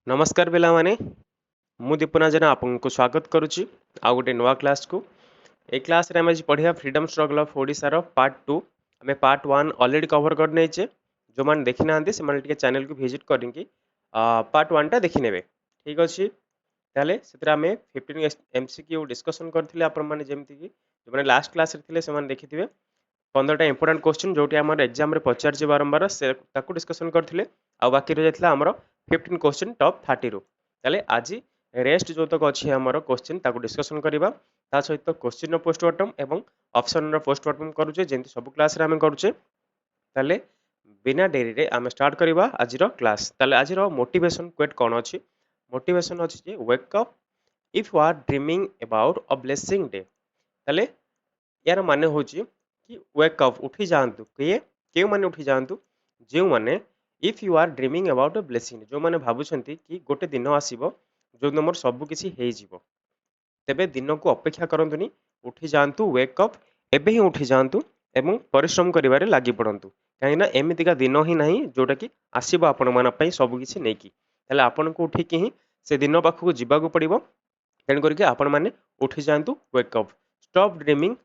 नमस्कार पिला माने मु दीपना जेना आपको स्वागत करुच्ची आ गोटे नुआ क्लास को ए क्लास रे आज पढ़िया फ्रीडम स्ट्रगल ऑफ ओडिशा रो पार्ट 2 हमें पार्ट 1 ऑलरेडी कवर कर नेचे जो मान देखि नांती से माने टिके चैनल को विजिट करिंकी पार्ट 1 टा देखि नेबे ठीक अछि ताले सेतरा हमें 15 एमसीक्यू डिस्कशन करथिले आपन माने जेमति कि जो माने लास्ट क्लास रे थिले से माने देखिथिबे 15 टा इंपोर्टेंट क्वेश्चन जोटी हमर एग्जाम रे पचार जे बारंबार से ताकू डिस्कशन करथिले आ बाकी रह जायतला हमर 15 क्वेश्चन टॉप 30 रो ताले आज रेस्ट जो तक अच्छी हमर क्वेश्चन ताकू डिस्कशन करबा ता सहित क्वेश्चन रो पोस्टमार्टम एवं ऑप्शन रो पोस्टमार्टम करूचे जेंति सब क्लास रे हमें करूचे ताले बिना डेरी रे हमें स्टार्ट करबा आज रो क्लास ताले आज रो मोटिवेशन क्वेट कोन अछि मोटिवेशन अछि जे wake up if you are dreaming about a blessing day ताले यार माने होची कि वेक अप उठी जांतु के माने उठी जांतु जे माने if you are dreaming about a blessing जो माने भाबुछंती कि गोटे दिन आसीबो जो नंबर सब किछि हेइ जिवो तेबे दिन को अपेक्षा करंतुनी उठी जांतु वेक अप एबे ही उठी जांतु एवं परिश्रम करिवारे लागि पड़ंतु काहेना एमितिका दिन ही नाही जोटा कि आसीबो आपण मन पई सब किछि नेकी तले आपण को उठी कि ही से दिन पाखु जिबा को पड़िबो तेन करके आपण माने उठी जांतु वेक अप स्टॉप ड्रीमिंग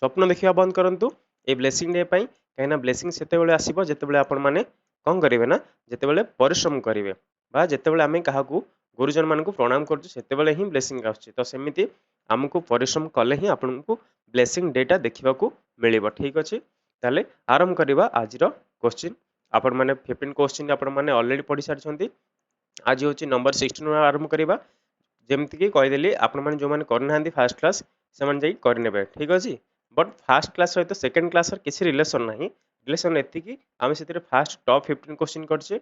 स्वप्न देखिया बंद करंतु ए ब्लेसिंग डे पई काहेना ब्लेसिंग सेते बेले आसीबो जेते बेले आपण माने कौन करेंगे ना जितेबाला परिश्रम करेंगे बा जितेबाला आम क्या गुरुजन मान प्रणाम करते ही ब्लेसिंग आसुच्छी तो सेमती आमको परिश्रम कले ही आपको ब्लेसिंग डेटा देखा मिल ठीक अच्छे ताले आरंभ करवा आज क्वेश्चन आपण मैंने 15 क्वेश्चन आपण मैंने ऑलरेडी पढ़ी सारी आज हूँ नंबर 16 आरंभ करवा जमीक कहीदेली आपण मैंने जो मैंने करना फास्ट क्लास से करने ठीक अच्छे बट फास्ट क्लास सहित सेकेंड क्लास किसी रिलेसन ना रिलेसन एति आम से फास्ट टॉप 15 क्वेश्चन करछे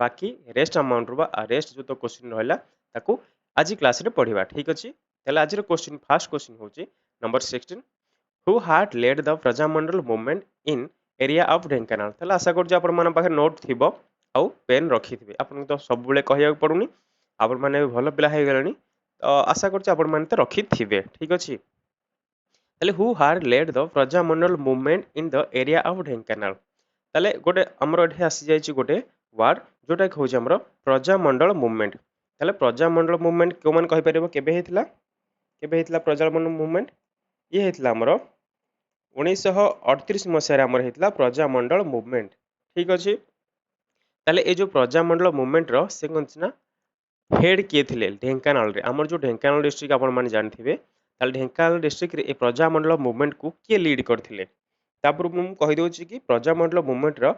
बाकी रेस्ट अमाउंट रो रेस्ट जो तो क्वेश्चन रहला ताकू आज क्लास रे पढ़िबा ठीक अछि तले आज रो क्वेश्चन फास्ट क्वेश्चन होची number 16 who had led the Prajamandal movement in area of Dhenkanal तले आशा करछ आपण मन पाखे नोट थिबो आउ पेन रखिथिबे आपण तो सब बेले कहिया पड़ुनी आपण माने भलो पिला हे गेलनी तो आशा करछ आपण माने तो रखिथिबे ठीक अछि तले who had led the Prajamandal movement in the area of Dhenkanal ताले गोटे आमर एठी आसी जाइछि गोटे वर्ड जोटा कि होछि आमर प्रजामंडल मूवमेंट ताले प्रजामंडल मूवमेंट को मन कहि परिबो केबे हेतला प्रजामंडल मूवमेंट ये हेतला आमर 1938 मसिया रे आमर हेतला प्रजामंडल मूवमेंट ठीक अछि ताले ए जो प्रजामंडल मूवमेंट रो से कोनछना हेड किए थिले ढेंकानाल रे आमर जो ढेंकानाल डिस्ट्रिक्ट आपण माने जानथिबे ताले ढेंकानाल डिस्ट्रिक्ट रे ए प्रजामंडल मूवमेंट को किए लीड करथिले तापर मु कहि दोछि कि प्रजामंडल मूवमेंट रो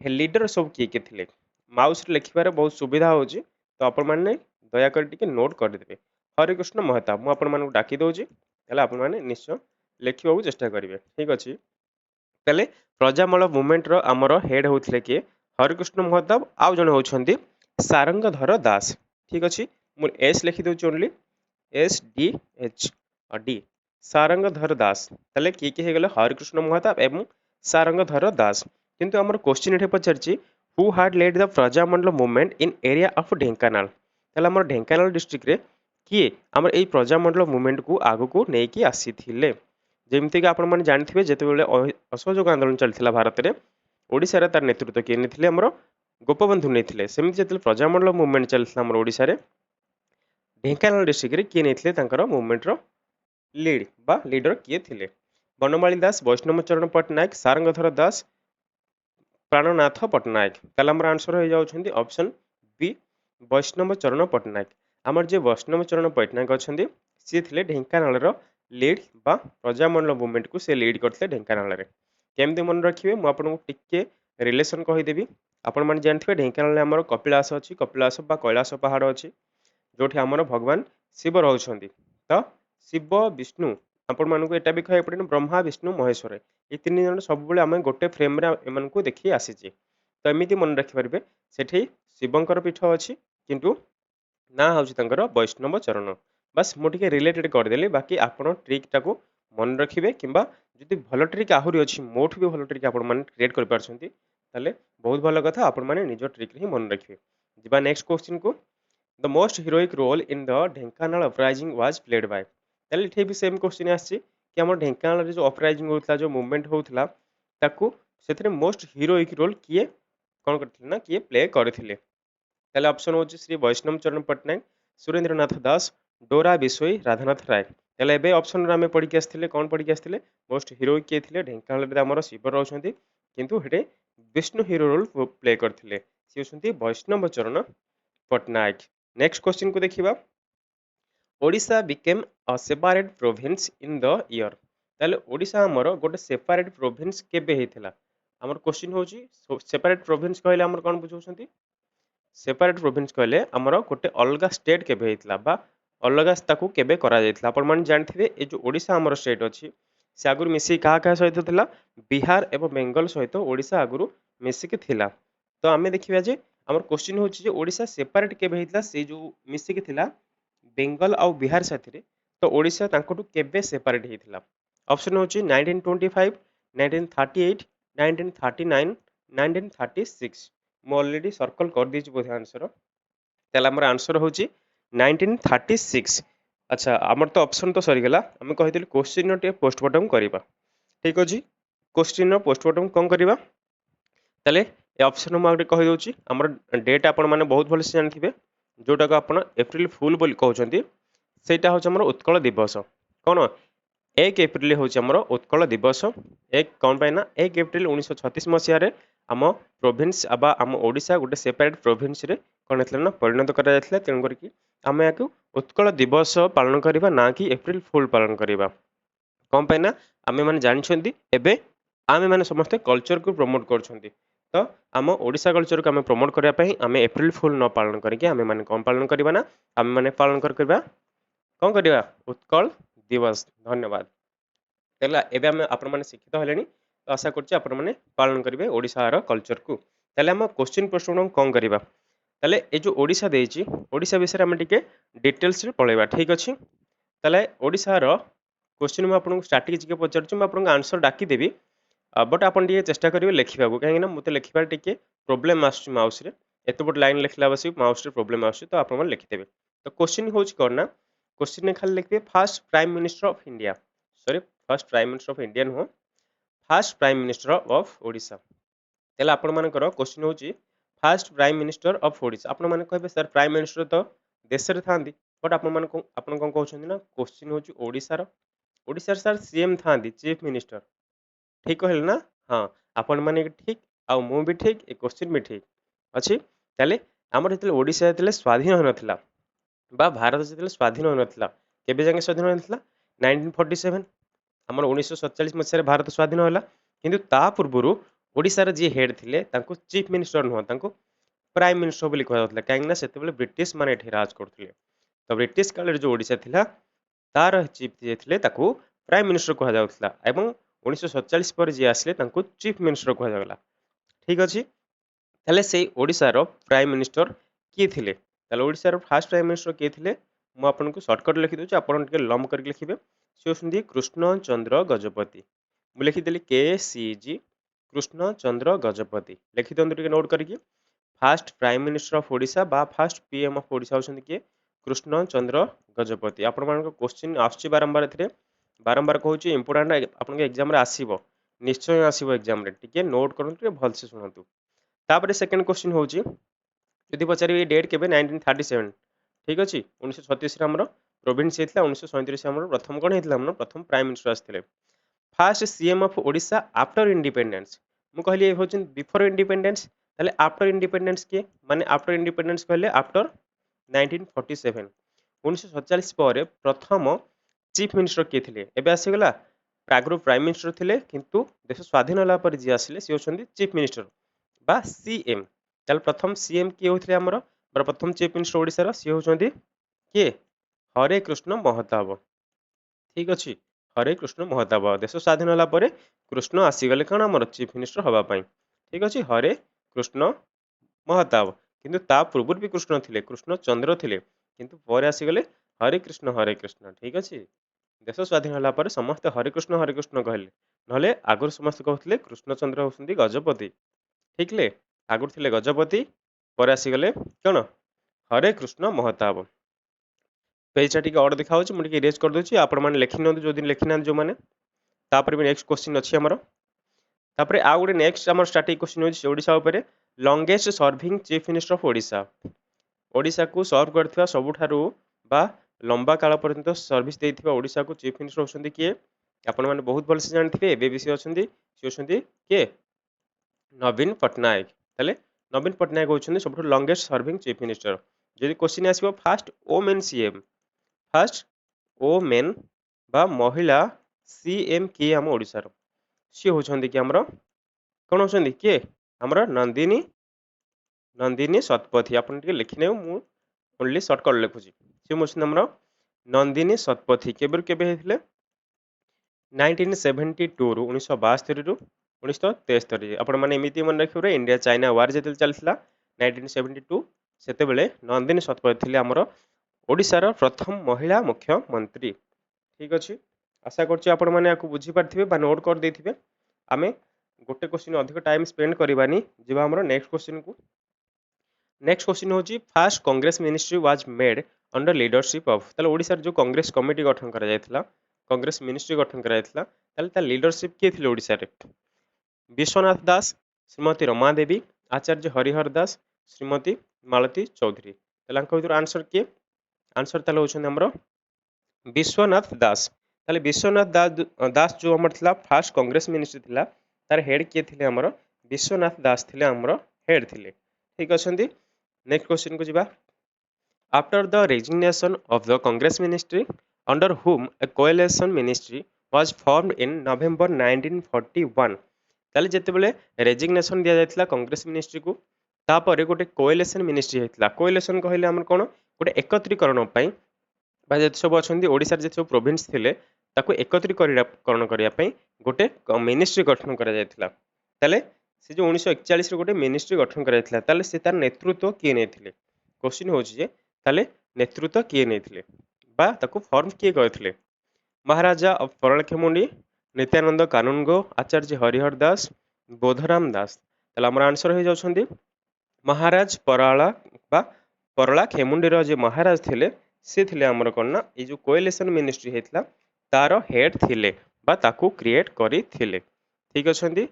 लीडर सब किए थिले माउस रे लिखिबारे बहुत सुविधा होछि तो आपण माने दया कर टिके नोट कर देबे हरिकृष्ण महताब मु आपण माने डाकी दोछि ताले आपण माने निश्चय लिखिबाकू चेष्टा करिवे ठीक अछि ताले प्रजामंडल मूवमेंट रो हमर हेड होथिले कि हरिकृष्ण महताब आउ जने होछंती सारंगधर दास ठीक अछि मु एस लिखि दोछि only S D H D Sarangadhar Das ताले की हे गेले हरिकृष्ण महताब एवं सारंगधर दास किंतु हमर क्वेश्चन एठे पचारछि who had led the Prajamandal movement in area of Dhenkanal ताले हमर ढेंकानाल डिस्ट्रिक्ट रे किए हमर एई प्रजामंडल मूवमेंट को आगु को नै कि आसीथिले जेमति कि आपण माने जानथिबे जेते बेले असहयोग आंदोलन चलथिला भारत रे ओडिसा रे तार नेतृत्व के नेथिले हमर गोपबंधु नेथिले सेमति जेते प्रजामंडल मूवमेंट चलथिला हमर ओडिसा रे ढेंकानाल डिस्ट्रिक्ट रे किए नेथिले तांकर मूवमेंट रो लीड बा लीडर किए थिले बनमाली दास वैष्णव चरण पट्टनायक सारंगधर दास प्राणनाथ पट्टनायक ताले हमर आंसर हो जाउछंती ऑप्शन बी वैष्णव चरण पट्टनायक हमर जे वैष्णव चरण पट्टनायक अछंती सी थिले ढेंकानाल रो लीड बा प्रजामंडल मूवमेंट को से लीड करथिले ढेंकानाल रे केमते मन रखिबे मु आपन को टिके रिलेशन कहि देबी आपण माने जानथिबे ढेंकानाल रे हमर कपिलास अछि कपिलास बा कैलाश पहाड़ अछि जोठी हमर भगवान शिव रहउछंती तो शिव विष्णु आपण मानक एटा भी कहै पड़े ब्रह्मा विष्णु महेश्वर ये तीन जन सब बेले आम गोटे फ्रेम रे एमन को देखि आसीछि तो एमिति मन रखि परबे सेठी शिवंकर पीठ अछि किंतु ना हउछि तांकर वैष्णव चरण बस मु टिके रिलेटेड कर देली बाकी आपण ट्रिक टाको मन रखिबे किंबा जदि भलो ट्रिक आहुरी अछि मोठ भी भलो ट्रिक आपण माने क्रिएट कर पारछंती ताले बहुत भलो कथा आपण माने निजो ट्रिक रे मन रखिबे जिबा नेक्स्ट क्वेश्चन को the most heroic role in the Dhenkanal uprising was played by ताले इठे भी सेम क्वेश्चन आछि कि हमर ढेंकानाल रे जो अपराइजिंग होतला जो मूवमेंट होतला ताकू सेथरे मोस्ट हीरोइक रोल किए कोन करथिले ना किए प्ले करथिले ताले ऑप्शन होची श्री वैष्णव चरण पट्टनायक, सुरेंद्रनाथ दास, डोरा बिसोई, राधानाथ राय। ताले एबे ऑप्शन रे हमें पढ़ी के आस्थिले कोन पढ़ी के आस्थिले मोस्ट हीरोइक किए थिले ढेंकानाल रे हमर शिव रहउछंती किंतु हेटे विष्णु हीरो रोल प्ले करथिले सी होछंती वैष्णव चरण पट्टनायक। नेक्स्ट क्वेश्चन को देखिबा Odisha became a separate province in the year. ताले ओडिशा हमर गोटे सेपरेट प्रोविंस केबे हेतिला हमर क्वेश्चन होची सेपरेट प्रोविंस कहले हमर कोन बुझौछंती सेपरेट प्रोविंस कहले हमर गोटे अलगा स्टेट केबे हेतिला बा अलगा ताकू केबे करा जायतिला आपण मन जानथिबे ए जो ओडिशा हमर स्टेट अछि से आगुर मिसी कहा कहा सहित थिला बिहार एवं बेंगल सहित ओडिशा आगुर मिसी के थिला। तो आमे देखिबा जे हमर क्वेश्चन होची जे ओडिशा सेपरेट केबे हेतिला से जो मिसी के थिला बेंगल आउ बिहार साथी तो ओडिशा तांकोटू केबे सेपरेट हेतिला ऑप्शन होची 1925 1938 1939 1936 मु ऑलरेडी सर्कल कर दीची बोधे आंसर तेला हमर आंसर होची 1936। अच्छा हमर तो ऑप्शन तो सरी गेला हम कहितली क्वेश्चन टे पोस्टमार्टम करिबा ठीक अछि क्वेश्चन पोस्टमार्टम कोन करिबा ताले ए ऑप्शन मु आगे कहि दोची हमर डेट आपण माने बहुत भल से जानथिबे जोटा को आपण एप्रिल फुल बोली कहउछंती सेटा होछ हमर उत्कल दिवस कोन 1 एप्रिल होछ हमर उत्कल दिवस एक कोन पाइना 1 एप्रिल 1936 मसिया रे आम प्रोविंस आबा आम ओडिशा गोटे सेपरेट प्रोविंस रे कोन हेतला ना परिणत करा जायतला तेन करकी आमे याकू उत्कल दिवस पालन करिबा ना कि एप्रिल फुल पालन करिबा कोन पाइना आमे माने जानछंती एबे आमे माने समस्त कल्चर को प्रमोट करछंती तो आम ओडिशा कल्चर को आमे प्रमोट करिया पई आमे एप्रिल फुल न पालन करके आमे माने कोन पालन करिबा ना आमे माने पालन करबा कोन करिबा उत्कल दिवस। धन्यवाद तेला एबे आमे आपण माने शिक्षित हलेनी तो आशा करछि आपण माने पालन करिवे ओडिसा रो कल्चर को तेले हम क्वेश्चन प्रश्न कोन करिबा तेले ए जो ओडिशा देछि ओडिशा विषय रे हम टिके डिटेल्स रे पळेबा ठीक अछि तेले ओडिशा रो क्वेश्चन मैं आपन स्ट्रैटेजी के पचारछु मैं आपन आंसर डाकी देबी बट आपन टिके चेष्टा करिवे लिखिबा को काहे ना मते लिखिबा टिके प्रॉब्लम आसु माउस रे एते बड लाइन लिखला बसी माउस रे प्रॉब्लम आसु तो आपन लिखि देबे तो क्वेश्चन होच करना क्वेश्चन ने खाली लिखबे first prime minister of India sorry first prime minister of India no first prime minister of Odisha तेला आपण मानकर क्वेश्चन होची first prime minister of Odisha आपण माने कहबे सर प्राइम मिनिस्टर तो देश रे थांदी बट आपण कोन कहउछन ना क्वेश्चन होची ओडिशा रो ओडिशा सर सीएम थांदी चीफ मिनिस्टर ठीक कहल ना हाँ आपण माने ठीक आ मु भी ठीक ए क्वेश्चन भी ठीक अछि ताले हमर हेतले ओडिशा हेतले स्वाधीन हो नथिला बा भारत हेतले स्वाधीन हो नथिला केबे जाके स्वाधीन हो नथिला 1947 हमर 1947 मसिया रे भारत स्वाधीन होला किंतु ता पूर्वरु ओडिशा रे जे हेड थिले तांको चीफ मिनिस्टर न तांको प्राइम मिनिस्टर बोली कहै होतला काहे ना सेते बेले ब्रिटिश माने एठी राज करथिले तो ब्रिटिश काल रे जो ओडिशा थिला तार चीफ जे थिले ताकू प्राइम मिनिस्टर कहै जाउतला एवं 1947 पर जे आसले तांको चीफ मिनिस्टर कहै जागला ठीक अछि ताले सेई ओडिशा रो प्राइम मिनिस्टर की थिले ताले Odisha row first prime minister के थिले मु आपनको शॉर्टकट लिखि दोछु आपन के लंब करके लिखिबे से होसंदी कृष्ण चंद्र गजपति मु लिखि देली के सी जी कृष्ण चंद्र गजपति लिखि दंतु टिके नोट करके first prime minister of Odisha बा फर्स्ट पीएम ऑफ ओडिशा होसंदी के कृष्ण चंद्र गजपति आपण मान क्वेश्चन आछि बारंबार एथिरे बारंबार कहूची इंपोर्टेंट आपन के एग्जाम रे आसीबो निश्चय आसीबो एग्जाम रे टिके नोट करंतु भल से सुनंतु तापर सेकंड क्वेश्चन होची यदि पचारि डेट केबे 1937 ठीक अछि 1936 रे हमरो प्रोविंस हेतला 1937 हमरो प्रथम कोन हेतला हमरो प्रथम प्राइम मिनिस्टर आस्थिले first CM of Odisha after independence मु कहली होचन बिफोर इंडिपेंडेंस ताले आफ्टर इंडिपेंडेंस के माने आफ्टर इंडिपेंडेंस कहले आफ्टर 1947 1947 पर प्रथम चीफ मिनिस्टर के थिले एबे आसी गला प्रागरो प्राइम मिनिस्टर थिले किंतु देश स्वाधीन होला पर जे आसिले से होचंदी चीफ मिनिस्टर बा सीएम ताले प्रथम सीएम के होथिले हमरो प्रथम चीफ मिनिस्टर ओडिसा रो से होचंदी के हरे कृष्ण महताब ठीक अछि हरे कृष्ण महताब देश स्वाधीन होला पर कृष्ण आसी गले कोन हमर चीफ मिनिस्टर हवा पई ठीक अछि हरे कृष्ण महताब किंतु ता पूर्व भी कृष्ण थिले कृष्ण चंद्र थिले किंतु पर आसी गले हरे कृष्ण ठीक अछि देश स्वाधीन होला पर समस्त हरे कृष्ण कहले नले आगुर समस्त कहथिले कृष्ण चंद्र होसंदी गजपति ठीक ले आगुर थिले गजपति पर आसी गले कोन हरे कृष्ण महताब पेजटा टिके ऑर्डर दिखाउछ मु टिके इरेज कर दोछि आपण माने लिखि नंतु जो दिन लिखि नान जो माने तापर भी नेक्स्ट क्वेश्चन अछि हमरो तापर आ गुडे नेक्स्ट हमर स्टैटिक क्वेश्चन होछि ओडिसा ऊपर longest serving chief minister of Odisha Odisha को सर्व करथिबा सबुठारु बा लंबा काल पर्यंत सर्विस देथिबा ओडिशा को चीफ मिनिस्टर होछंती किए आपण माने बहुत भलसे जानथिबे एबे भी से होछंती के नवीन पटनायक ताले नवीन पटनायक होछंती सबुठारु लॉन्गेस्ट सर्विंग चीफ मिनिस्टर जदि क्वेश्चन आसीबो first women CM first women बा महिला सीएम किए हम ओडिशा रो सी होछंती कि हमरो कोन होछंती किए हमरो नंदिनी शतपथी आपण टिके लिखिने मु ओनली शॉर्टकट लिखुची सी होछंती हमरो नंदिनी शतपथी केबे हेथिले 1972 रु 1972 रु 1973 आपण माने एमिति मन रखिबरे इंडिया चाइना वार जेतेल चलथिला 1972 सेते बेले नंदिनी शतपथी थिले हमरो ओडिसा रो प्रथम महिला मुख्यमंत्री ठीक अछि आशा करछि आपण माने आकु बुझी पारथिबे बा नोट कर देथिबे आमे गोटे क्वेश्चन अधिक टाइम स्पेंड करबानी जेबा हमरो नेक्स्ट क्वेश्चन होची first Congress ministry was made under leadership of ताले ओडिसा जो कांग्रेस कमिटी गठन करा जायतिला कांग्रेस मिनिस्ट्री गठन करा जायतिला ताले ता लीडरशिप के थिले ओडिसा रे विश्वनाथ दास श्रीमती रमा देवी आचार्य हरिहर दास श्रीमती मालती चौधरी ताले अंक भितर आंसर के आंसर ताले होछन हमरो विश्वनाथ दास ताले विश्वनाथ दास जो हमर थिला फर्स्ट कांग्रेस मिनिस्ट्री थिला तार हेड के थिले हमरो विश्वनाथ दास थिले हमरो हेड थिले ठीक अछंती नेक्स्ट क्वेश्चन को जिबा after the resignation of the Congress ministry under whom a coalition ministry was formed in November 1941 ताले जेतेबेले रेजिग्नेशन दिया जायतिला कांग्रेस मिनिस्ट्री को तापरे गोटे कोएलिशन मिनिस्ट्री हेतिला कोएलिशन कहले हमर कोन गोटे एकत्रीकरण पई बा जेते सब अछंती ओडिसा जेते सब प्रोविंस थिले ताको एकत्रीकरण करिया पई गोटे मिनिस्ट्री गठन करा जायतिला ताले से जो 1941 रे गोटे मिनिस्ट्री गठन करा जायतिला ताले से तार नेतृत्व किए नेथिले क्वेश्चन होची जे ताले नेतृत्व किए नेथिले बा ताको फॉर्म किए करथिले महाराजा ऑफ परलखेमुंडी नित्यानंद कानूनगो आचार्य हरिहर दास बोधराम दास ताले हमर आंसर हो जाउछंती महाराज पराला बा परला खेमुंडी रो जे महाराज थिले से थिले हमर कोन ए जो कोएलिशन मिनिस्ट्री हेतला तार हेड थिले बा ताको क्रिएट करी थिले ठीक अछंती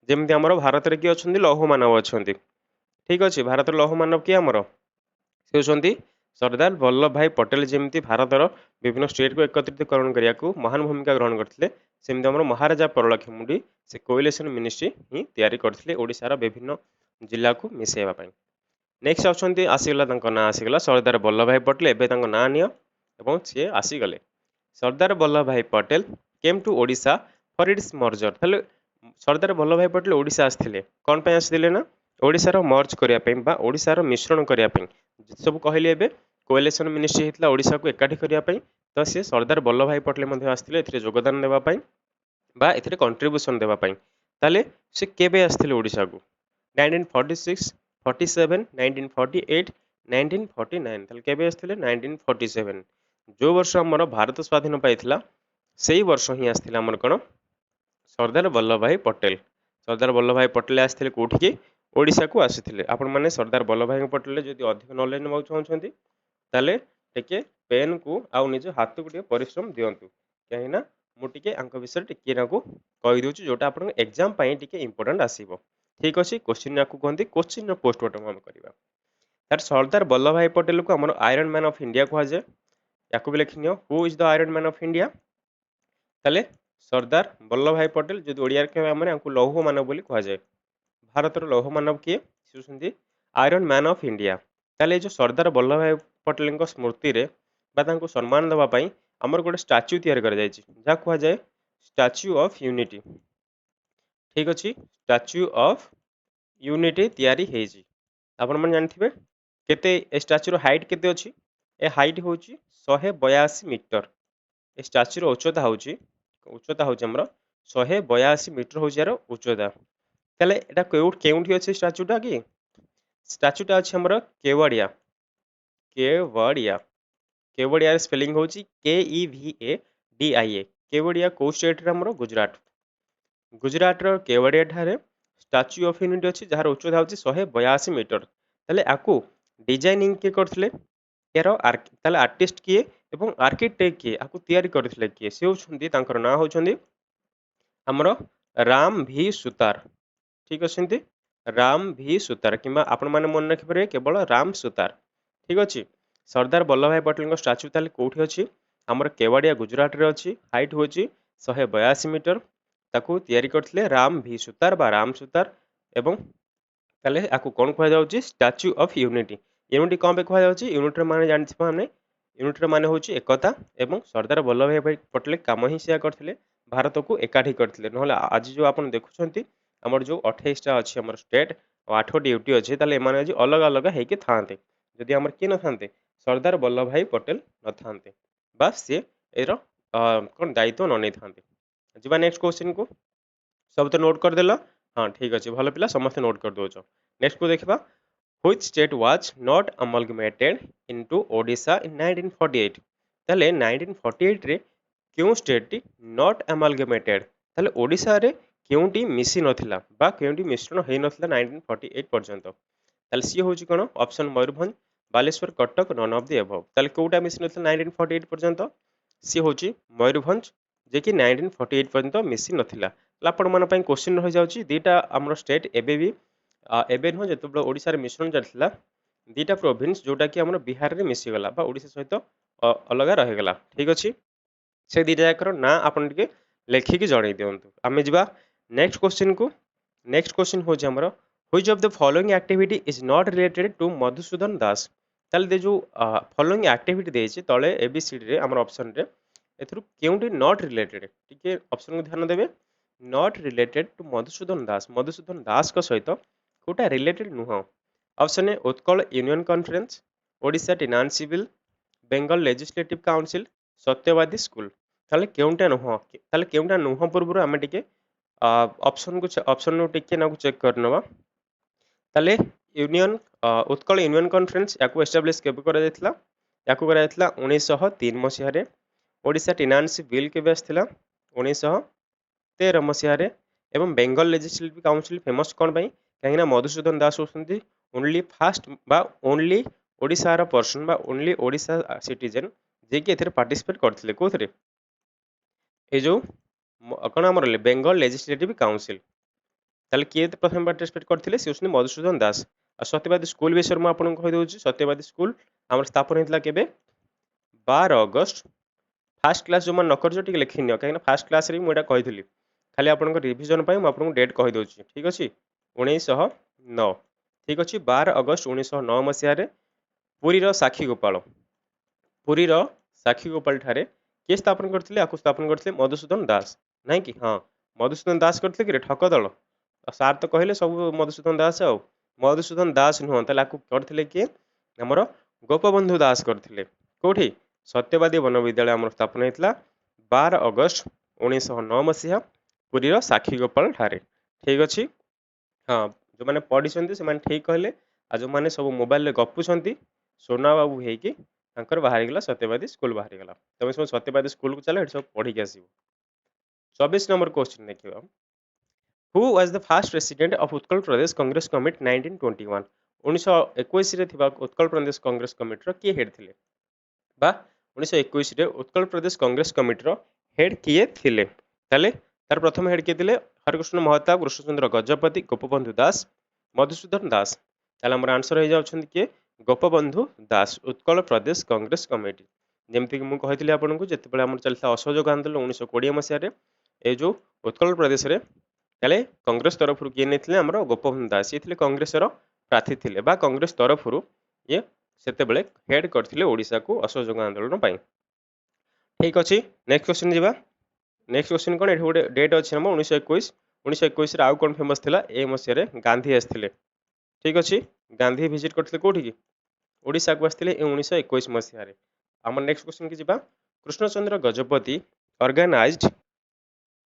जेमति हमर भारत रे की अछंती लौह मानव अछंती ठीक अछि भारत लौह मानव की हमर से होछंती सरदार वल्लभ भाई पटेल जेमति भारत रो विभिन्न स्टेट को एकत्रितकरण करिया को महान भूमिका ग्रहण करथिले सेमति हमर महाराजा परलखेमुंडी से कोएलिशन मिनिस्ट्री ही तयारी करथिले ओडिसा रो विभिन्न जिल्ला को मिसेबा पई नेक्स्ट अछंती आसीगला तांको ना आसीगला सरदार वल्लभ भाई पटेल एबे तांको ना नियो एवं से आसीगले Sardar Vallabh bhai Patel came to Odisha for its merger ताले सरदार वल्लभ भाई पटेल ओडिशा आस्थिले कोन पय आस्थिले ना ओडिशा रो मर्ज करिया पय बा ओडिशा रो मिश्रण करिया पय सब कहले एबे कोएलिशन मिनिस्ट्री हेतला ओडिशा को एकाठी करिया पय तो से सरदार वल्लभ भाई पटेल मध्ये आस्थिले एथिरे योगदान देबा पय बा एथिरे कंट्रीब्यूशन देबा पय ताले से केबे आस्थिले ओडिशा को 1946 47 1948 1949 ताले केबे आस्थिले 1947 जो वर्ष हमर भारत स्वाधीन पाइथिला सेही वर्ष ही आस्थिला हमर कोन सरदार वल्लभ भाई पटेल आस्थिले कोठी के ओडिशा को आसीथिले आपण माने सरदार वल्लभ भाई पटेल जदि अधिक नॉलेज नबा चाहछंती ताले टिके पेन को आ निज हाथ को टिके परिश्रम दियंतु कहिना मु टिके अंक विषय टिके नाको कहि दोछु जोटा आपण एग्जाम पई टिके इंपोर्टेंट आसीबो ठीक अछि क्वेश्चन नाको कहंती क्वेश्चन पोस्टमार्टम हम करबा तार सरदार वल्लभ भाई पटेल को हमर आयरन मैन ऑफ इंडिया को जे याको भी लिखनियो who is the iron man of India ताले सरदार वल्लभ भाई पटेल जो ओडिया रे कहबा हमरे अंकु लौह मानव बोली कहा जाय भारत रो लौह मानव किए सुसुंदी आयरन मैन ऑफ इंडिया ताले जो सरदार वल्लभ भाई पटेल को स्मृति रे बा तांको सम्मान दबा पई हमर गोटे स्टैच्यू तैयार कर जाय छि जा कहा जाय स्टैच्यू ऑफ यूनिटी ठीक अछि स्टैच्यू ऑफ यूनिटी तैयारी हे छि आपण मन जानथिबे केते ए स्टैच्यू रो हाइट केते अछि ए हाइट होची 182 मीटर ए स्टैच्यू रो उच्चता होची हमरो 182 मीटर होची यार उच्चता तले एटा केउठी अछि स्टैच्यूटा की स्टैच्यूटा अछि हमरो केवड़िया स्पेलिंग होची KEVADIA केवड़िया को स्टेट रे हमरो गुजरात रो केवड़िया ठारे स्टैच्यू ऑफ यूनिटी अछि जहार उच्चता होची 182 मीटर तले आकु डिजाइनिंग के करथले यार ताले आर्टिस्ट किए एवं आर्किटेक्ट किए आकु तैयारी करथिले किए से होछंदी तांकर नाम होछंदी हमरो राम भी सुतार ठीक अछंती राम भी सुतार किबा आपण माने मन रखि परबे केवल राम सुतार ठीक अच्छे। सरदार वल्लभ भाई पटेल स्टाच्यू ताले कोठी अच्छी आमर केवाड़िया गुजरात रे अच्छी हाइट हूँ 182 मीटर ताकू तैयारी करथिले राम भि सुतार बा राम सुतार एवं ताले आकु कौन कह जाउची स्टाच्यू ऑफ यूनिटी। यूनिटी कौन पे कह जाउची यूनिटी माने जानथिबा हमने यूनिटी माने होची एकता एवं सरदार वल्लभ भाई पटेल काम ही सेया करथिले भारत को एकाठी करथिले नहले आज जो आपण देखुछंती हमर जो 28 टा अछि हमर स्टेट और 8 ड्यूटी अछि ताले एमाने आज अलग अलग हेके थांते जदि हमर के न थांते सरदार वल्लभ भाई पटेल न थांते बस से एरो कोन दायित्व न नै थांते। जिबा नेक्स्ट क्वेश्चन को सब तो नोट कर देला। हाँ ठीक अच्छे भल पिला समस्त नोट कर दौच। नेक्स्ट को देखा which state was not amalgamated into Odisha in 1948 ताले 1948 रे क्यों स्टेट टी नॉट अमलगमेटेड ताले ओडिशा रे क्योंटी मिसी नथिला बा क्योंटी मिश्रण हेई नथिला 1948 पर्यंत ताले सी होची कोन option Mayurbhanj Baleshwar Cuttack none of the above ताले कोउटा मिसी नथिला 1948 पर्यंत सी होची मयूरभंज जे कि 1948 पर्यंत मिसी नथिला। आपण मन पई क्वेश्चन रहि जाउची दीटा हमर स्टेट एबे भी एबे न जेतबे ओडिसा रे मिश्रण चलथिला दीटा प्रोविंस जोटा कि हमर बिहार रे मिसी गला बा ओडिसा सहित अलगा रहि गला ठीक अछि से दीटा जाकर ना आपण के लेखि के जणै दियंतु। आमे जिबा नेक्स्ट क्वेश्चन को। नेक्स्ट क्वेश्चन हो जे हमर which of the following activity is not related to Madhusudan Das ताले दे जो फॉलोइंग एक्टिविटी देछि तळे एबीसीडी रे हमर ऑप्शन रे एथरु केउंटी नॉट रिलेटेड टिके ऑप्शन को ध्यान देबे not related to Madhusudan Das को सहित कोटा रिलेटेड नुह। Option A Utkal union conference Odisha tenancy bill Bengal legislative council Satyabadi school ताले केउंटा नुह ताले केउंटा नुह पूर्व आमे टिके ऑप्शन टिके ना चेक करनवा ताले यूनियन उत्कल यूनियन कॉन्फ्रेंस याकू एस्टाब्लिश केबे करा जायतला याकू करा जायतला 1903 मसिहा रे ओडिशा टिनान्सी बिल केबे आस्थिला 1913 मसिहा रे एवं बेंगल लेजिस्लेटिव काउंसिल फेमस कोन पई कहीं मधुसूदन दास होती ओनली फास्ट बा ओनली ओडिशार पर्सन बा ओनली ओडिशा सिटीजन जे कि एथरे पार्टिसिपेट करथिले कोथरे ए जो कौन आमर बेंगल लेजिस्लेटिव काउंसिल ताले किए प्रथम पार्टिसिपेट करथिले से होसनी मधुसूदन दास। आ सत्यवादी स्कूल विषय में आपन कहि दउची सत्यवादी स्कूल हमर स्थापन हेतला केबे 12 अगस्त फास्ट क्लास जो मन न करजो टिक लिखि नियो काहे फास्ट क्लास रे मुटा कहितली खाली आपन रिवीजन पई म आपन डेट कहि दउची ठीक अछि 1909 ठीक अछि 12 अगस्त 1909 मसिया रे पुरी रो साखी गोपाल ठारे के स्थापन करथिले आकु स्थापन करथिले मधुसूदन दास नहीं कि हाँ मधुसूदन दास करथिले कि रे ठक दल सार तो कहले सब मधुसूदन दास आ मधुसूदन दास नुह ताले आकु करथिले कि हमर गोपबंधु दास करथिले कोठी सत्यवादी वन विद्यालय हमर स्थापन हेतला 12 अगस्त 1909 मसिहा पुरी रो साखी गोपाल ठारे ठीक अछि। हाँ जो मैंने पढ़ी से मैंने ठीक कहले आ जो मैंने सब मोबाइल रे गपुछंती सोना बाबू हेकी तांकर बाहरी गला सत्यवादी स्कूल बाहरी गला तमे सब सत्यवादी स्कूल को चला सब पढ़ी के आसीबो। 24 नंबर क्वेश्चन देखियो who was the first president of Utkal Pradesh Congress committee 1921 1921 रे थिबा उत्कल प्रदेश कांग्रेस कमिटी रो के हेड थिले बा 1921 रे उत्कल प्रदेश कांग्रेस कमिटी रो हेड किए थिले ताले तार प्रथम हेड के थिले हरिकृष्ण महताब कृष्णचंद्र गजपति गोपबंधु दास मधुसूदन दास ताले हमर आंसर हो जाउछन के गोपबंधु दास उत्कल प्रदेश कांग्रेस कमिटी जेमति कि मु कहितली आपन को जते बेले हमर चलता असहयोग आंदोलन 1920 मसिया रे ए जो उत्कल प्रदेश रे ताले कांग्रेस तरफ रु के नेथिले हमर गोपबंधु दास ये थिले कांग्रेस रो प्रार्थी थिले बा कांग्रेस तरफ रु ये सेते बेले हेड करथिले ओडिसा को असहयोग आंदोलन पई ठीक अछि। नेक्स्ट क्वेश्चन जिबा नेक्स्ट क्वेश्चन कोन एठी गोटे डेट अछि हम 1921 रे आउ कोन फेमस थिला ए मसिया रे गांधी आस्थिले ठीक अछि गांधी विजिट करथिले कोठी की ओडिसा को आस्थिले 1921 मसिया रे। हमर नेक्स्ट क्वेश्चन की जिबा Krishnachandra Gajapati organized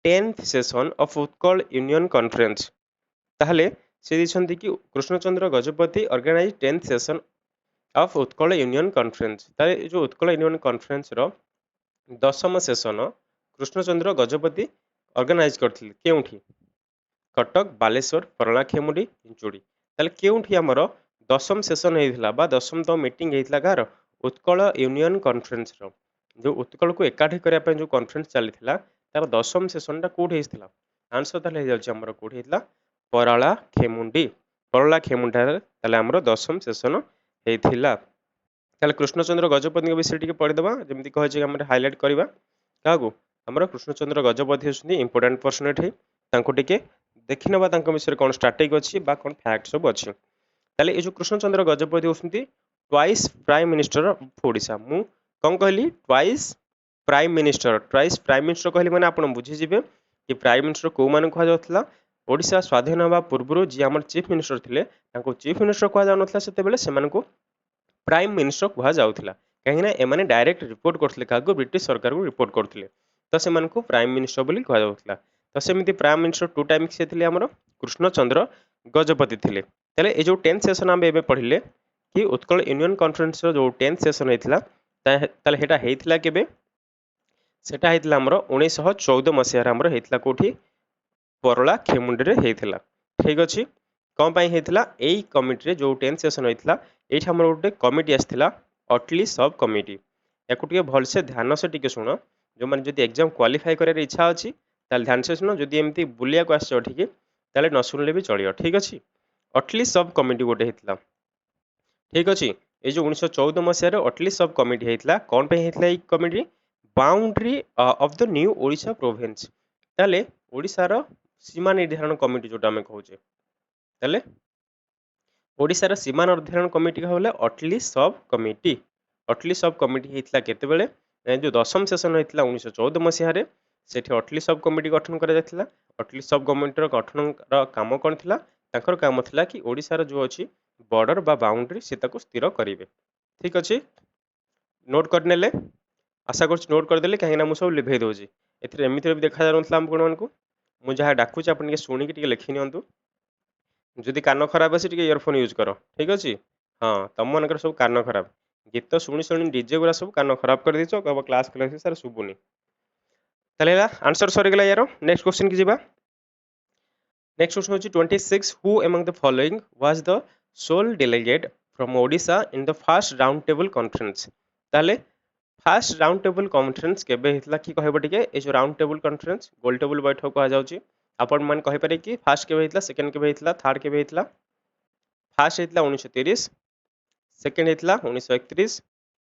10th session of Utkal union conference ताहले से दिसंती कि Krishnachandra Gajapati organize 10th session of Utkal union conference ताले जो उत्कल यूनियन कॉन्फ्रेंस रो 10म सेशन कृष्णचंद्र गजपति ऑर्गेनाइज करथिले केउठी कटक बालेश्वर परलाखेमुंडी इंचोड़ी ताले केउठी हमर 10म सेशन हेइथिला बा 10म तो मीटिंग हेइथिला कार उत्कल यूनियन कॉन्फ्रेंस रो जो उत्कल को एकाठी करिया पे जो कॉन्फ्रेंस चलीथिला तार 10म सेशन टा कोठी हेइथिला आंसर ताले हे जाउची हमर कोठी हेइथिला परलाखेमुंडी ताले हमर 10म सेशन हेइथिला। ताले कृष्णचंद्र गजपति विषय टिके पढ़ीदबा जमी कहे आम हाइलाइट करवा क्या आमर कृष्णचंद्र गजपति होती इंपोर्टाट पर्सन ये टिके देखी ना विषय कौन स्ट्राटेजी अच्छी कौन फैक्ट सब अच्छी ताले ये जो कृष्णचंद्र गजपति होती twice prime minister of Odisha मु कौन कहली ट्वाइस प्राइम मिनिस्टर कहली मैंने आप बुझीजे कि प्राइम मिनिस्टर कौ मान कहुला ओडिशा स्वाधीन हवा पूर्व जी आम चीफ मिनिस्टर थे चीफ मिनिस्टर कहुला से प्राइम मिनिस्टर कहुला कहीं एमाने डायरेक्ट रिपोर्ट करते क्या ब्रिटिश सरकार को रिपोर्ट करते तो से प्राइम मिनिस्टर बोली कहुला तो सेमती प्राइम मिनिस्टर 2 टाइम्स से थे आमर कृष्णचंद्र गजपति थे तेरे ये जो 10th सेशन आम ए पढ़ले कि उत्कल यूनियन कॉन्फ्रेंस जो 10th सेशन होता है केबे सेटा होता आमर 1914 मसीह आमर होता कौटी परला खेमुंडी रे होता ठीक अच्छे कौन होता यही कमिटी जो 10th सेशन होता ये आमर गोटे कमिटी आसाला अटली सब कमिटी या भलसे ध्यान से टी शुण जो मैंने जब एग्जाम क्वालिफाई कर इच्छा अच्छी ध्यान से शुण जदि एमती बुलिया को आठिकी न शुणिले भी चलो ठीक अच्छे अटली सब कमिटी गोटे होता ठीक अच्छे ये जो 1914 मसीह अटली सब कमिटी होता कौन होता ये committee boundary of the new Odisha province ताले ओडिशार सीमा निर्धारण कमिटी जोटा आम कहूचे ओडिशार सीमा निर्धारण कमिटी कहले अटली सब कमिटी होता केतेबेले जो 10th सेशन होता 1914 मसीह से अटली सब कमिटी गठन करा अटली सब कमिटी गठन काम कौन थी काम था कि ओडिशार जो अच्छी बॉर्डर बा बाउंड्री से स्थिर करेंगे ठीक अच्छे नोट करने आशा कर नोट करदे कहीं मुझे सब लिभे दूसरी एमती भी देखा जाऊला आपण मानक मुझे डाकुचे आप शुणिकी लिखि नियंतु जदि कान खराब अच्छे इयरफोन यूज कर ठीक अच्छे हाँ तुम मन सब कान खराब गीत शुणी शुणी डीजे गुरा सब कान खराब कर देच कब क्लास कले सार शुभुनी आंसर सरीगला यार नेक्स्ट क्वेश्चन की जीवा नेक्स्ट क्वेश्चन होची 26 who among the following was the sole delegate from Odisha in the first round table conference ताले फर्स्ट राउंड टेबल कॉन्फ्रेंस केबे हितला कि कहबो टिके ए जो राउंड टेबल कॉन्फ्रेंस गोल टेबल बैठक कहा जाउची आपण मान कहि पारे कि फर्स्ट केबे हितला सेकंड केबे हितला थर्ड केबे हितला फर्स्ट हितला 1930 सेकंड हितला 1931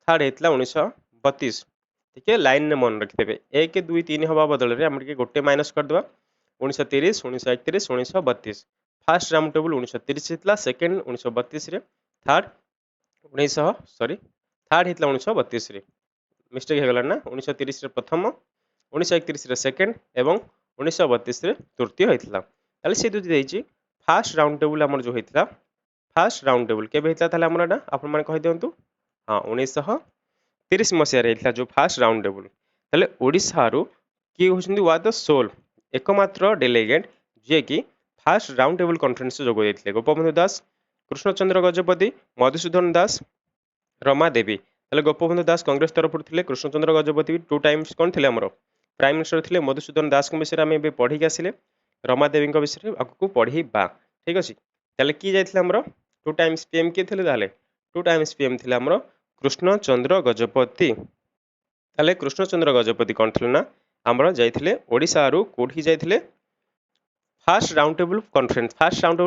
थर्ड हितला 1932 ठीक है लाइन में मन रखिथे 1 2 3 हवा बदल रे हम के गोटे माइनस कर देबा 1930 1931 1932 फर्स्ट राउंड टेबल 1930 हितला सेकंड 1932 रे थर्ड 1900 सॉरी थर्ड हितला 1932 रे मिस्टेक हो गला ना 1930 रे प्रथम 1931 रे सेकंड एवं 1932 रे तृतीय होइतला ताले से दुदी देछि फर्स्ट राउंड टेबल हमर जो होइतला फर्स्ट राउंड टेबल केबे होइतला ताले हमर ना आपण माने कहि दियंतु हां 1930 मसीह रे होइतला जो फर्स्ट राउंड टेबल ताले ओडिसा रो की होछंदी वा द सोल एकमात्र डेलीगेट जे कि फर्स्ट राउंड टेबल कॉन्फ्रेंस जोग देथिले गोपबंधु दास कृष्णचंद्र गजपति मधुसूदन दास रमा देवी ताले गोपबंधु दास कांग्रेस तरफ थे कृष्णचंद्र गजपति 2 टाइम्स कौन थे आमर प्राइम मिनिस्टर थे मधुसूदन दास विषय आम पढ़ी आसिले रमा देवी विषय आगू पढ़ा ठीक अच्छे ताले कि जाइए आमर 2 टाइम्स पीएम किए थे 2 टाइम्स पीएम थे आमर कृष्णचंद्र गजपति ताले कृष्णचंद्र गजपति कौन थे ना आमर जाइए ओडिशा रु कोठी जाइए फर्स्ट राउंड टेबल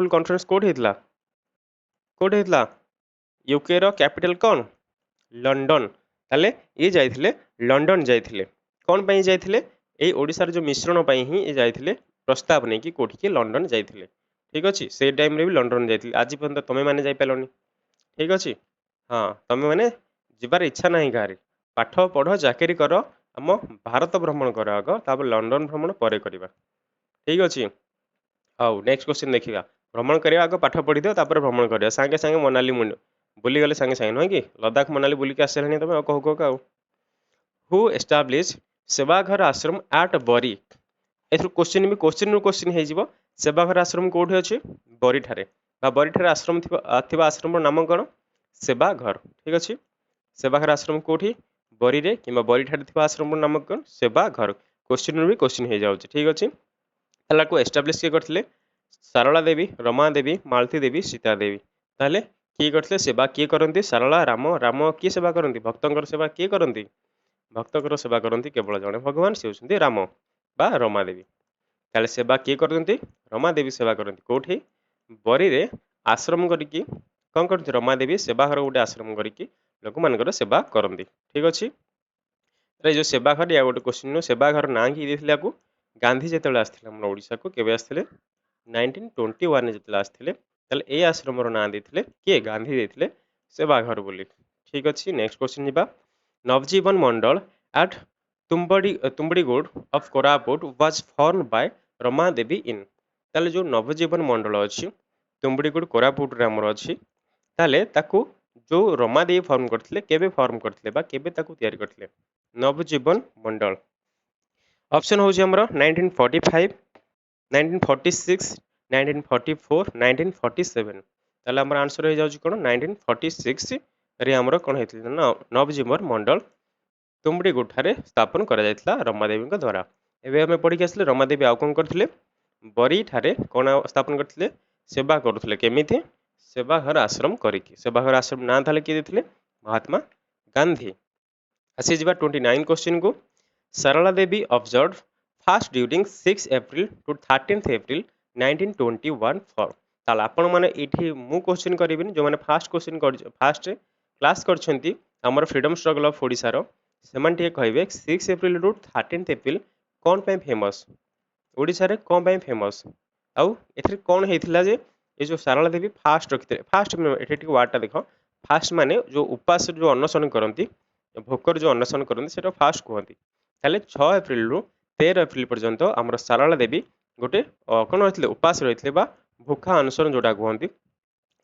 कॉन्फ्रेंस कोठी होता यूके रो कैपिटल कौन लंडन ताले ये जाइए लंडन जाइए कौन पाई जाइए ये ओडिशार जो मिश्रण पाई ही ये जाइए प्रस्ताव नहीं कि कोठी के लंडन जाइए ठीक अच्छे से टाइम रे भी लंडन जाइए आज पर्यंत तुम मैंने जापारानी ठीक अच्छे हाँ तुम मैंने जीवार इच्छा ना गाँव पाठ पढ़ चाकरी कर आम भारत भ्रमण कर आग तापर लंडन भ्रमण पर करवा ठीक अच्छे हाँ नेक्स्ट क्वेश्चन देखा भ्रमण करवा आग पाठ पढ़ी दियो तापर भ्रमण करवा सांगे सांगे मनाली बुली गले सांगे सांगे नुह कि लद्दाख मनाली बुलिक आसानी तुम कह कह हु एस्टाब्लिश सेवाघर आश्रम एट बरी एथर क्वेश्चन भी क्वेश्चन हो सेवाघर आश्रम कौटी अच्छे बरी ठारे बरी ठारे आश्रम थी आश्रम नाम कौन सेवाघर ठीक अच्छे सेवाघर आश्रम कौटी बरी रे कि बरी ठारे थी आश्रम नाम कौन सेवाघर क्वेश्चन भी क्वेश्चन हो जाऊँ ठीक अच्छे को एस्टाब्लिश किए करते सारला देवी रमा देवी मालती देवी सीता देवी ताले किए करते सेवा किए करती सारला राम राम किए सेवा करती भक्तर सेवा किए करती भक्तर सेवा करती केवल जड़े भगवान सी होती राम बा रमा देवी ताले सेवा किए करती रमा देवी सेवा करती कौटी बरी रे आश्रम करके कौन करती रमा देवी सेवाघर गोटे आश्रम करके ଲୋକମାନଙ୍କର ସେବା କରନ୍ତି। ଠିକ୍ ଅଛି। ଏ ଯେଉଁ ସେବାଘର ୟା ଗୋଟେ କ୍ୱେଶ୍ଚିନ୍ ସେବାଘର ନାଁ କିଏ ଦେଇଥିଲେ ଆକୁ ଗାନ୍ଧୀ ଯେତେବେଳେ ଆସିଥିଲେ ଆମର ଓଡ଼ିଶାକୁ କେବେ ଆସିଥିଲେ 1921 ଯେତେବେଳେ ଆସିଥିଲେ ତାହେଲେ ଏଇ ଆଶ୍ରମର ନାଁ ଦେଇଥିଲେ କିଏ ଗାନ୍ଧୀ ଦେଇଥିଲେ ସେବାଘର ବୋଲି। ଠିକ୍ ଅଛି ନେକ୍ସଟ କ୍ୱେଶ୍ଚିନ୍ ଯିବା Nabajiban Mandal at Tumbadiguda of Koraput was form by Rama Devi in ତାହେଲେ ଯେଉଁ ନବଜୀବନ ମଣ୍ଡଳ ଅଛି ତୁମ୍ବଡ଼ିଗୁଡ଼ କୋରାପୁଟରେ ଆମର ଅଛି ତାହେଲେ ତାକୁ ଯେଉଁ ରମାଦେବୀ ଫର୍ମ କରିଥିଲେ କେବେ ଫର୍ମ କରିଥିଲେ ବା କେବେ ତାକୁ ତିଆରି କରିଥିଲେ ନବଜୀବନ ମଣ୍ଡଳ ଅପସନ୍ ହେଉଛି ଆମର 1945 1946 1944 1947 ତାହେଲେ ଆମର ଆନ୍ସର ହେଇଯାଉଛି କ'ଣ 1946 ରେ ଆମର କ'ଣ ହେଇଥିଲା ନା ନବଜୀବନ ମଣ୍ଡଳ ତୁମ୍ବଡ଼ିଗୁଡ଼ ଠାରେ ସ୍ଥାପନ କରାଯାଇଥିଲା ରମାଦେବୀଙ୍କ ଦ୍ୱାରା। ଏବେ ଆମେ ପଢ଼ିକି ଆସିଲେ ରମାଦେବୀ ଆଉ କ'ଣ କରିଥିଲେ ବରୀ ଠାରେ କ'ଣ ସ୍ଥାପନ କରିଥିଲେ ସେବା କରୁଥିଲେ କେମିତି ସେବାଘର ଆଶ୍ରମ କରିକି ସେବାଘର ଆଶ୍ରମ ନାଁ ତାହେଲେ କିଏ ଦେଇଥିଲେ ମହାତ୍ମା ଗାନ୍ଧୀ। ଆସିଯିବା 29 କ୍ୱେଶ୍ଚିନ୍ କୁ Sarala Devi observe fast during 6 April to 13 April 1921 for ତାହେଲେ ଆପଣମାନେ ଏଇଠି ମୁଁ କ୍ୱେଶ୍ଚିନ୍ କରିବିନି ଯେଉଁମାନେ ଫାଷ୍ଟ ଫାଷ୍ଟ କ୍ଲାସ୍ କରିଛନ୍ତି ଆମର ଫ୍ରିଡମ୍ ଷ୍ଟ୍ରଗଲ୍ ଅଫ୍ ଓଡ଼ିଶାର ସେମାନେ ଟିକେ କହିବେ 6 ଏପ୍ରିଲ ଟୁ 13 ଏପ୍ରିଲ କ'ଣ ପାଇଁ ଫେମସ୍ ଓଡ଼ିଶାରେ କ'ଣ ପାଇଁ ଫେମସ୍ ଆଉ ଏଥିରେ କ'ଣ ହେଇଥିଲା ଯେ ଏ ଯେଉଁ ସାରଳା ଦେବୀ ଫାଷ୍ଟ ରଖିଥିଲେ ଫାଷ୍ଟ ଏଠି ଟିକେ ୱାର୍ଡ଼ଟା ଦେଖ ଫାଷ୍ଟ ମାନେ ଯେଉଁ ଉପାସ ଯେଉଁ ଅନ୍ନଶନ କରନ୍ତି ଭୋକର ଯେଉଁ ଅନ୍ନଶନ କରନ୍ତି ସେଟା ଫାଷ୍ଟ କୁହନ୍ତି ତାହେଲେ 6 ଏପ୍ରିଲରୁ 13 ଏପ୍ରିଲ ପର୍ଯ୍ୟନ୍ତ ଆମର ସାରଳା ଦେବୀ ଗୋଟେ କ'ଣ ରହିଥିଲେ ଉପାସ ରହିଥିଲେ ବା ଭୋକା ଅନୁସରଣ ଯେଉଁଟା କୁହନ୍ତି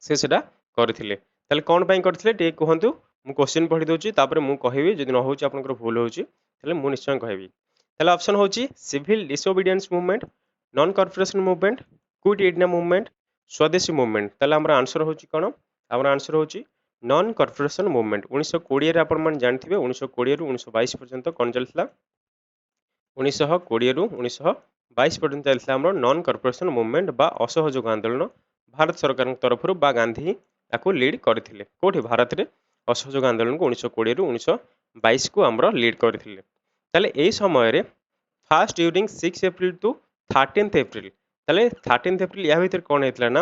ସେଟା କରିଥିଲେ ତାହେଲେ କ'ଣ ପାଇଁ କରିଥିଲେ ଟିକେ କୁହନ୍ତୁ ମୁଁ କ୍ୱେଶ୍ଚିନ୍ ପଢ଼ି ଦେଉଛି ତାପରେ ମୁଁ କହିବି ଯଦି ନ ହେଉଛି ଆପଣଙ୍କର ଭୁଲ ହେଉଛି ତାହେଲେ ମୁଁ ନିଶ୍ଚୟ କହିବି। ତାହେଲେ ଅପସନ୍ ହେଉଛି civil disobedience movement non cooperation movement quit India movement Swadeshi movement ତାହେଲେ ଆମର ଆନ୍ସର ହେଉଛି କ'ଣ ଆମର ଆନ୍ସର ହେଉଛି ନନ୍ କର୍ପୋରେସନ ମୁଭମେଣ୍ଟ 1920 ଆପଣମାନେ ଜାଣିଥିବେ 1920ରୁ 1922 ପର୍ଯ୍ୟନ୍ତ କ'ଣ ଚାଲିଥିଲା 1920ରୁ 1922 ପର୍ଯ୍ୟନ୍ତ ଚାଲିଥିଲା ଆମର ନନ୍ କର୍ପୋରେସନ ମୁଭମେଣ୍ଟ ବା ଅସହଯୋଗ ଆନ୍ଦୋଳନ ଭାରତ ସରକାରଙ୍କ ତରଫରୁ ବା ଗାନ୍ଧୀ ତାକୁ ଲିଡ୍ କରିଥିଲେ କେଉଁଠି ଭାରତରେ ଅସହଯୋଗ ଆନ୍ଦୋଳନକୁ 1920ରୁ 1922କୁ ଆମର ଲିଡ୍ କରିଥିଲେ। ତାହେଲେ ଏହି ସମୟରେ fast during 6 April to 13 April ତାହେଲେ 13 ଏପ୍ରିଲ ୟା ଭିତରେ କ'ଣ ହେଇଥିଲା ନା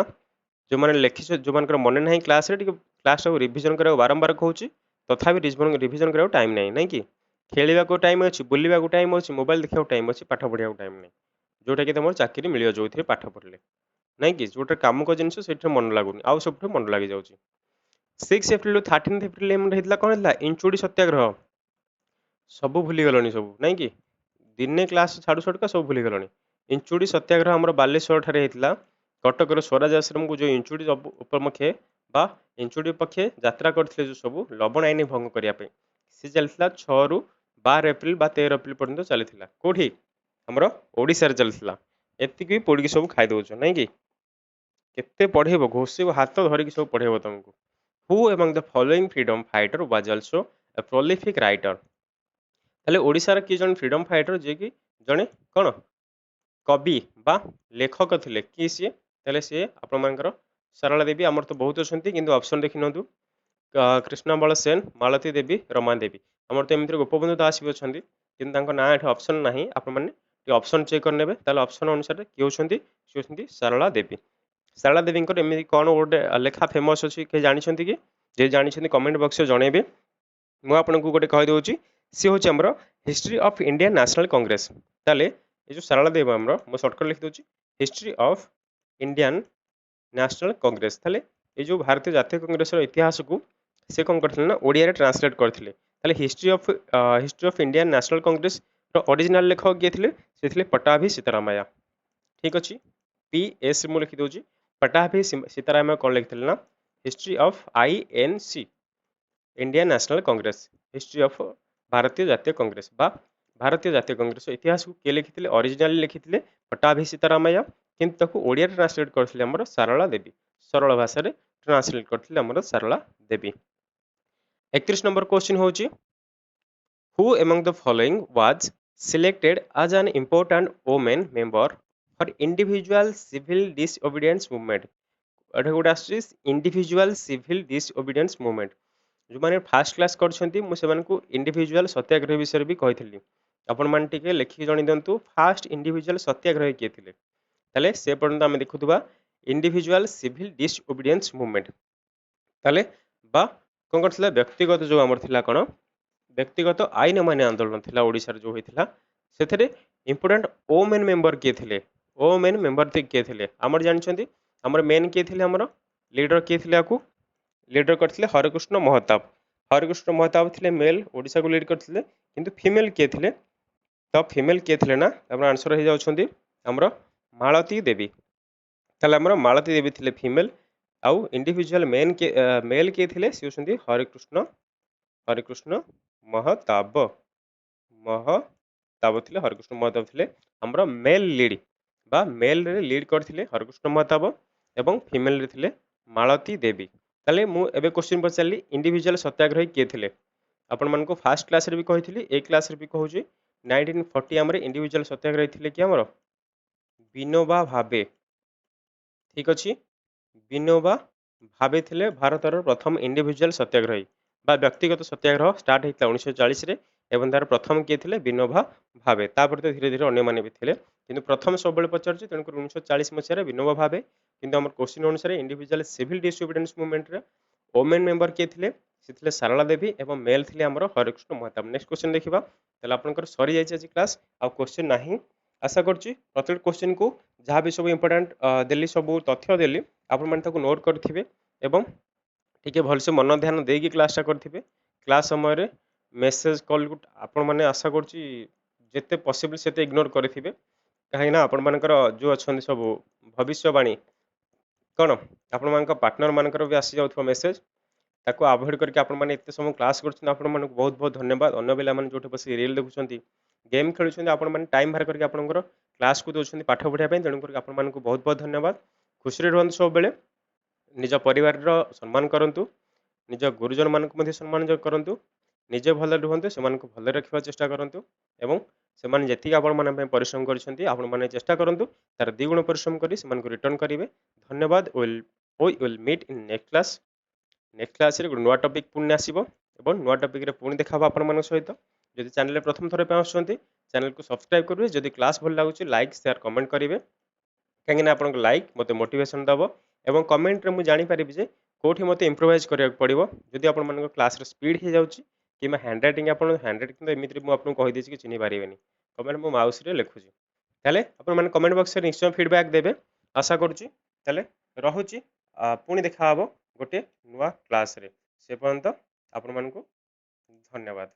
ଯେଉଁମାନେ ଲେଖିଛ ଯେଉଁମାନଙ୍କର ମନେ ନାହିଁ କ୍ଲାସ୍ରେ ଟିକେ କ୍ଲାସ୍ଟାକୁ ରିଭିଜନ କରିବାକୁ ବାରମ୍ବାର କହୁଛି ତଥାପି ରିଭିଜନ କରିବାକୁ ଟାଇମ୍ ନାହିଁ ନାଇଁ କି ଖେଳିବାକୁ ଟାଇମ୍ ଅଛି ବୁଲିବାକୁ ଟାଇମ୍ ଅଛି ମୋବାଇଲ ଦେଖିବାକୁ ଟାଇମ୍ ଅଛି ପାଠ ପଢ଼ିବାକୁ ଟାଇମ୍ ନାହିଁ ଯେଉଁଟାକି ତୁମର ଚାକିରି ମିଳିବ ଯେଉଁଥିରେ ପାଠ ପଢ଼ିଲେ ନାଇଁ କି ଯେଉଁଟା କାମକ ଜିନିଷ ସେଇଥିରେ ମନ ଲାଗୁନି ଆଉ ସବୁଠୁ ମନ ଲାଗିଯାଉଛି। 6 ଏପ୍ରିଲ 13 ଏପ୍ରିଲ ଏମିତି ହେଇଥିଲା କ'ଣ ହେଇଥିଲା ଇଞ୍ଚୁଡ଼ି ସତ୍ୟାଗ୍ରହ ସବୁ ଭୁଲିଗଲଣି ସବୁ ନାଇଁ କି ଦିନେ କ୍ଲାସ୍ ଛାଡ଼ୁ ଛାଡ଼ୁକା ସବୁ ଭୁଲିଗଲଣି ଇଞ୍ଚୁଡ଼ି ସତ୍ୟାଗ୍ରହ ଆମର ବାଲେଶ୍ୱର ଠାରେ ହେଇଥିଲା କଟକର ସ୍ୱରାଜ ଆଶ୍ରମକୁ ଯେଉଁ ଇଞ୍ଚୁଡ଼ି ଉପମୁଖେ ବା ଇଞ୍ଚୁଡ଼ି ପକ୍ଷେ ଯାତ୍ରା କରିଥିଲେ ଯେଉଁ ସବୁ ଲବଣ ଆଇନ ଭଙ୍ଗ କରିବା ପାଇଁ ସେ ଚାଲିଥିଲା 6ରୁ 12 ଏପ୍ରିଲ ବା 13 ଏପ୍ରିଲ ପର୍ଯ୍ୟନ୍ତ ଚାଲିଥିଲା କେଉଁଠି ଆମର ଓଡ଼ିଶାରେ ଚାଲିଥିଲା ଏତିକି ପୋଡ଼ିକି ସବୁ ଖାଇଦେଉଛ ନାଇଁ କି କେତେ ପଢ଼େଇବ ଘୋଷିବ ହାତ ଧରିକି ସବୁ ପଢ଼େଇବ ତୁମକୁ। Who among the following freedom fighter was also a prolific writer ତାହେଲେ ଓଡ଼ିଶାର କିଏ ଜଣେ ଫ୍ରିଡମ୍ ଫାଇଟର ଯିଏକି ଜଣେ କ'ଣ କବି ବା ଲେଖକ ଥିଲେ କିଏ ସିଏ ତାହେଲେ ସିଏ ଆପଣମାନଙ୍କର ସାରଳା ଦେବୀ ଆମର ତ ବହୁତ ଅଛନ୍ତି କିନ୍ତୁ ଅପସନ୍ ଦେଖିନିଅନ୍ତୁ କୃଷ୍ଣବଳ ସେନ ମାଳତୀ ଦେବୀ ରମା ଦେବୀ ଆମର ତ ଏମିତିରେ ଗୋପବନ୍ଧୁ ଦାସ ବି ଅଛନ୍ତି କିନ୍ତୁ ତାଙ୍କ ନାଁ ଏଠି ଅପସନ୍ ନାହିଁ ଆପଣମାନେ ଟିକେ ଅପସନ୍ ଚେକ୍ କରିନେବେ ତାହେଲେ ଅପସନ୍ ଅନୁସାରେ କିଏ ହେଉଛନ୍ତି ସିଏ ହେଉଛନ୍ତି ସାରଳା ଦେବୀ। ସାରଳା ଦେବୀଙ୍କର ଏମିତି କ'ଣ ଗୋଟେ ଲେଖା ଫେମସ୍ ଅଛି କେହି ଜାଣିଛନ୍ତି କି ଯେ ଜାଣିଛନ୍ତି କମେଣ୍ଟ ବକ୍ସରେ ଜଣେଇବେ ମୁଁ ଆପଣଙ୍କୁ ଗୋଟେ କହିଦେଉଛି ସିଏ ହେଉଛି ଆମର history of Indian National Congress ତାହେଲେ ଏ ଯେଉଁ ସାରଳା ଦେବୀ ଆମର ମୁଁ ସର୍ଟକଟ୍ ଲେଖିଦେଉଛି history of Indian National Congress ତାହେଲେ ଏ ଯେଉଁ ଭାରତୀୟ ଜାତୀୟ କଂଗ୍ରେସର ଇତିହାସକୁ ସେ କ'ଣ କରିଥିଲେ ନା ଓଡ଼ିଆରେ ଟ୍ରାନ୍ସଲେଟ୍ କରିଥିଲେ ତାହେଲେ ହିଷ୍ଟ୍ରି ଅଫ୍ ଇଣ୍ଡିଆନ୍ ନ୍ୟାସନାଲ୍ କଂଗ୍ରେସର ଅରିଜିନାଲ୍ ଲେଖକ କିଏ ଥିଲେ ସେ ଥିଲେ ପଟ୍ଟାଭି ସୀତାରାମಯ್ୟା। ଠିକ୍ ଅଛି PS ମୁଁ ଲେଖିଦେଉଛି ପଟ୍ଟାଭି ସୀତାରାମಯ್ୟା କ'ଣ ଲେଖିଥିଲେ ନା history of INC Indian National Congress history of ଭାରତୀୟ ଜାତୀୟ କଂଗ୍ରେସ ବା ଭାରତୀୟ ଜାତୀୟ କଂଗ୍ରେସ ଇତିହାସକୁ କିଏ ଲେଖିଥିଲେ ଅରିଜିନାଲି ଲେଖିଥିଲେ ପଟ୍ଟାଭି ସୀତାରାମಯ್ୟା କିନ୍ତୁ ତାକୁ ଓଡ଼ିଆରେ ଟ୍ରାନ୍ସଲେଟ୍ କରିଥିଲେ ଆମର ସାରଳା ଦେବୀ ସରଳ ଭାଷାରେ ଟ୍ରାନ୍ସଲେଟ୍ କରିଥିଲେ ଆମର ସାରଳା ଦେବୀ। 31 ନମ୍ବର କ୍ୱେଶ୍ଚିନ୍ ହେଉଛି who among the following was selected as an important women member for individual civil disobedience movement ଏଠି ଗୋଟେ ଆସୁଛି ଇଣ୍ଡିଭିଜୁଆଲ ସିଭିଲ୍ ଡିସ୍ଓବିଡିଏନ୍ସ ମୁଭମେଣ୍ଟ ଯେଉଁମାନେ ଫାଷ୍ଟ କ୍ଲାସ୍ କରିଛନ୍ତି ମୁଁ ସେମାନଙ୍କୁ ଇଣ୍ଡିଭିଜୁଆଲ ସତ୍ୟାଗ୍ରହ ବିଷୟରେ ବି କହିଥିଲି ଆପଣମାନେ ଟିକେ ଲେଖିକି ଜଣେଇ ଦିଅନ୍ତୁ ଫାଷ୍ଟ ଇଣ୍ଡିଭିଜୁଆଲ ସତ୍ୟାଗ୍ରହୀ କିଏ ଥିଲେ ତାହେଲେ ସେ ପର୍ଯ୍ୟନ୍ତ ଆମେ ଦେଖୁଥିବା ଇଣ୍ଡିଭିଜୁଆଲ ସିଭିଲ୍ ଡିସ୍ଓବିଡିଏନ୍ସ ମୁଭମେଣ୍ଟ ତାହେଲେ ବା कौन करथिले व्यक्तिगत जो आमर थिला कोन व्यक्तिगत आईन मान्य आंदोलन थिला ओडिसा रे जो होइथिला सेथरे इंपोर्टेंट ओमेन मेंबर के थिले ओमेन मेंबर के थिले आमर जानछंती आमर मेन के थिले आमर लीडर के थिले आकू लीडर करथिले हरकृष्ण महताब हरकृष्ण महताब थिले मेल ओडिसा को लीड करथिले किंतु फीमेल के थिले तो फीमेल के थिले ना हमर आंसर हो जाउछंती हमर मालती देवी ताले हमर मालती देवी थिले फीमेल आउ इंडिविजुअल मेल के थिले से होछंती हरिकृष्ण महताब महताब थिले हरिकृष्ण महताब थिले हमर मेल लीड बा मेल रे लीड करथिले हरिकृष्ण महताब एवं फीमेल रे थिले मालती देवी ताले मु एबे क्वेश्चन पचारली इंडिविजुअल सत्याग्रही के थिले आपण मन को फर्स्ट क्लास रे भी कहिथिली ए क्लास रे भी कहूची 1940 हमरे इंडिविजुअल सत्याग्रही थिले कि हमर विनोबा भावे ठीक अछि विनोबा भावे थिले भारतर प्रथम इंडिविजुअल सत्याग्रही बा व्यक्तिगत सत्याग्रह स्टार्ट होता 1940 रे एवं तार प्रथम किए थिले विनोबा भावे तापर तो धीरे धीरे अन्य माने भी थिले किंतु प्रथम सब बेले पचारछि तेणु 1940 मसिया रे विनोबा भावे किंतु हमर क्वेश्चन अनुसार इंडिविजुअल सिविल डिसोबिडियंस मूवमेंट रे वोमेन मेंबर के थिले से थिले सारला देवी एवं मेल थिले हमर हरिकृष्ण महताब नेक्स्ट क्वेश्चन देखिबा तले आपनकर सरी जाय छै क्लास आ क्वेश्चन नाही आशा करछि प्रत्येक क्वेश्चन को जहाँ भी सब इंपोर्टेंट देली सब तथ्य देली आपण माने ताको नोट करथिबे एवं टिके भल से मन ध्यान देकी क्लासटा करथिबे क्लास समय रे मेसेज कॉल को आपण माने आशा करछि जेते पॉसिबल सेते इग्नोर करथिबे काहे ना आपण मानकर जो अछंती सब भविष्यवाणी कोन आपण मानकर पार्टनर मानकर भी आसी जाउथो मेसेज ताको अवॉइड करके आपण माने एते समय क्लास करछन आपण माने बहुत बहुत धन्यवाद अन्य बेला माने जोटे बसी रील देखुछंती गेम खेलुछंती आपण माने टाइम बाहर करके आपनकर क्लास को दोछंती पाठ पढिया पय तेणु करके आपण मानक बहुत बहुत धन्यवाद खुशी रे रहंतु सब बेले निज परिवार रो सम्मान करंतु निज गुरुजन मानक मध्ये सम्मान करंतु निजे भले रुहंतु सेमानक भले रखिबा चेष्टा करंतु एवं सेमान जेति आपण माने पे परिश्रम करछंती आपण माने चेष्टा करंतु तार द्विगुण परिश्रम करी सेमानक रिटर्न करिवे धन्यवाद we will meet in next class रे नुआ टॉपिक पुणी आसीबो एवं नुआ टॉपिक रे पुणी देखाबो आपण मानक सहित जदि चैनल रे प्रथम थरे पे आछंती चैनल को सब्सक्राइब करिवे जदि क्लास भल लागुची लाइक शेयर कमेंट करिवे कहीं आपन लाइक मते मोटिवेशन दबो एवं कमेंट रे मु जानि परिबि जे कोठी मते इंप्रोवाइज करिया पड़िबो जदि आपन मन क्लास रे स्पीड हे जाउची किमा हैंडराइटिंग आपन हैंडराइटिंग तो एमिति मु आपन कहि देछि कि चिनि पारिबेनी कमेंट मु माउस रे लिखुची ताले आपन मन कमेंट बॉक्स रे निश्चय फीडबैक देबे आशा करूची ताले रहुची पुणी देखा हबो गोटे नुआ क्लास रे से पर्यंत आपन मन को धन्यवाद।